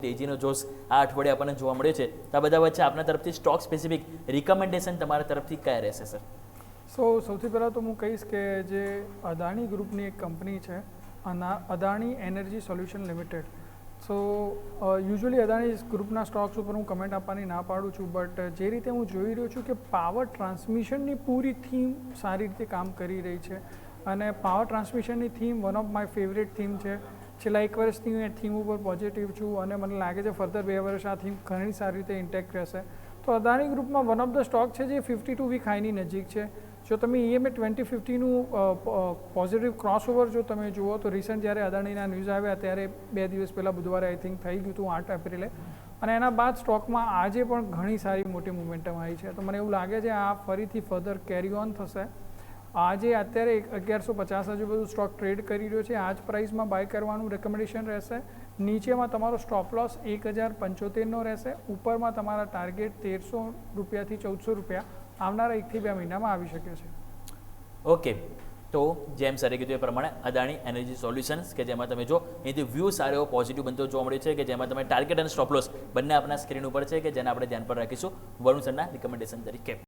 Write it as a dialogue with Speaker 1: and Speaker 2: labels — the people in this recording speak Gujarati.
Speaker 1: તેજીનો જોશ આ અઠવાડિયે આપણને જોવા મળ્યો છે તો આ બધા વચ્ચે આપના તરફથી સ્ટોક સ્પેસિફિક રિકમેન્ડેશન તમારા તરફથી કયા રહેશે સર?
Speaker 2: સૌથી પહેલાં તો હું કહીશ કે જે અદાણી ગ્રુપની એક કંપની છે Adani energy solution limited. Usually Adani ગ્રુપના સ્ટોક્સ ઉપર હું કમેન્ટ આપવાની ના પાડું છું, બટ જે રીતે હું જોઈ રહ્યો છું કે પાવર ટ્રાન્સમિશનની પૂરી થીમ સારી રીતે કામ કરી રહી છે અને પાવર ટ્રાન્સમિશનની theme one of my favourite theme છે. છેલ્લા 1 વર્ષથી હું એ થીમ ઉપર પોઝિટિવ છું અને મને લાગે છે ફર્ધર 2 વર્ષ આ થીમ ઘણી સારી રીતે ઇન્ટેક્ટ રહેશે. તો અદાણી ગ્રુપમાં વન ઓફ ધ સ્ટોક છે જે 52 વીક હાઈની નજીક છે. જો તમે EMA 2050નું પોઝિટિવ ક્રોસઓવર જો તમે જુઓ તો રિસન્ટ જ્યારે અદાણીના ન્યૂઝ આવ્યા ત્યારે 2 દિવસ પહેલાં બુધવારે આઈ થિંક થઈ ગયું હતું 8 એપ્રિલે, અને એના બાદ સ્ટોકમાં આજે પણ ઘણી સારી મોટી મોમેન્ટમ આવી છે. તો મને એવું લાગે છે આ ફરીથી ફર્ધર કેરી ઓન થશે. આજે અત્યારે 1150 આજુબાજુ સ્ટોક ટ્રેડ કરી રહ્યો છે. આ જ પ્રાઇસમાં બાય કરવાનું રેકમેન્ડેશન રહેશે. નીચેમાં તમારો સ્ટોપ લોસ 1075નો રહેશે. ઉપરમાં તમારા ટાર્ગેટ 1300 રૂપિયાથી 1400 રૂપિયા આવનારા 1 થી 2 મહિનામાં આવી શકે છે.
Speaker 1: ઓકે, તો જેમ સરે કીધું એ પ્રમાણે અદાણી એનર્જી સોલ્યુશન્સ કે જેમાં તમે જો એથી વ્યૂ સારો એવો પોઝિટિવ બનતો જોવા મળ્યો છે કે જેમાં તમે ટાર્ગેટ અને સ્ટોપ લોસ બંને આપણા સ્ક્રીન ઉપર છે કે જેને આપણે ધ્યાન પર રાખીશું વરુણ સરના રિકમેન્ડેશન તરીકે.